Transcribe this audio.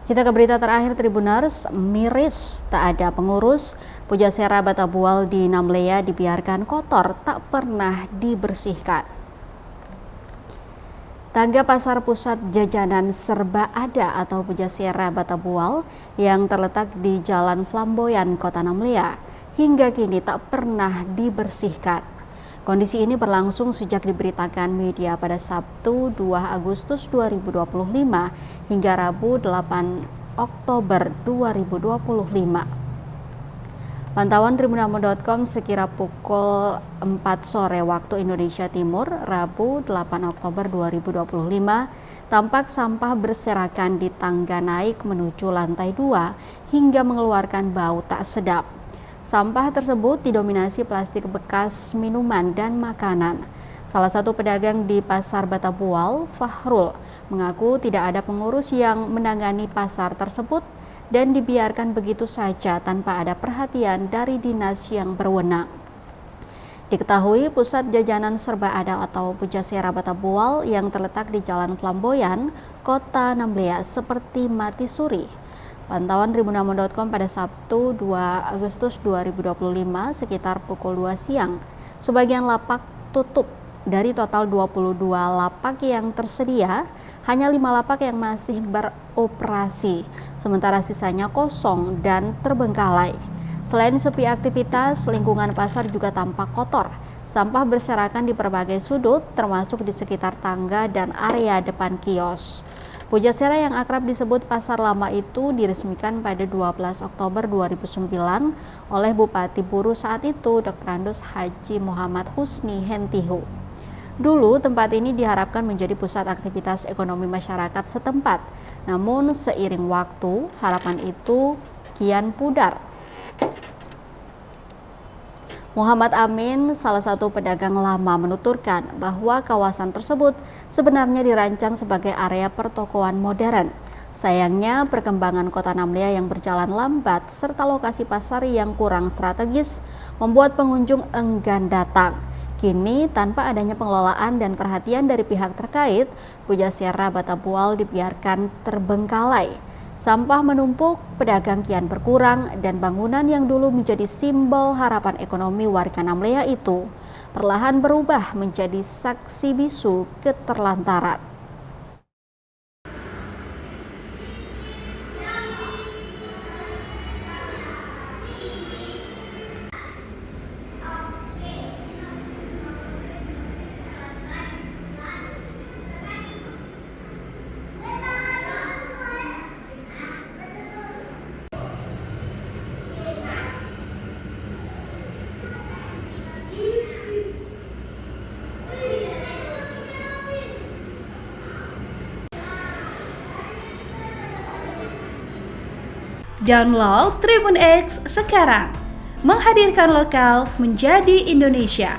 Kita ke berita terakhir, Tribuners. Miris, tak ada pengurus. Pujasera Batabual di Namlea dibiarkan kotor, tak pernah dibersihkan. Tangga pasar pusat jajanan serba ada atau Pujasera Batabual yang terletak di Jalan Flamboyan, Kota Namlea, hingga kini tak pernah dibersihkan. Kondisi ini berlangsung sejak diberitakan media pada Sabtu 2 Agustus 2025 hingga Rabu 8 Oktober 2025. Pantauan tribunamo.com sekira pukul 4 sore waktu Indonesia Timur, Rabu 8 Oktober 2025, tampak sampah berserakan di tangga naik menuju lantai 2 hingga mengeluarkan bau tak sedap. Sampah tersebut didominasi plastik bekas minuman dan makanan. Salah satu pedagang di Pasar Batabual, Fahrul, mengaku tidak ada pengurus yang menangani pasar tersebut dan dibiarkan begitu saja tanpa ada perhatian dari dinas yang berwenang. Diketahui pusat jajanan serba ada atau Pujasera Batabual yang terletak di Jalan Flamboyan, Kota Namlea seperti mati suri. Pantauan tribunamo.com pada Sabtu 2 Agustus 2025 sekitar pukul 2 siang, sebagian lapak tutup. Dari total 22 lapak yang tersedia, hanya 5 lapak yang masih beroperasi, sementara sisanya kosong dan terbengkalai. Selain sepi aktivitas, lingkungan pasar juga tampak kotor. Sampah berserakan di berbagai sudut, termasuk di sekitar tangga dan area depan kios. Pujasera yang akrab disebut Pasar Lama itu diresmikan pada 12 Oktober 2009 oleh Bupati Buru saat itu, Dr. Andus Haji Muhammad Husni Hentihu. Dulu tempat ini diharapkan menjadi pusat aktivitas ekonomi masyarakat setempat. Namun seiring waktu, harapan itu kian pudar. Muhammad Amin, salah satu pedagang lama, menuturkan bahwa kawasan tersebut sebenarnya dirancang sebagai area pertokoan modern. Sayangnya perkembangan Kota Namlea yang berjalan lambat serta lokasi pasar yang kurang strategis membuat pengunjung enggan datang. Kini, tanpa adanya pengelolaan dan perhatian dari pihak terkait, Pujasera Batabual dibiarkan terbengkalai. Sampah menumpuk, pedagang kian berkurang, dan bangunan yang dulu menjadi simbol harapan ekonomi warga Namlea itu perlahan berubah menjadi saksi bisu keterlantaran. Download Tribun X sekarang, menghadirkan lokal menjadi Indonesia.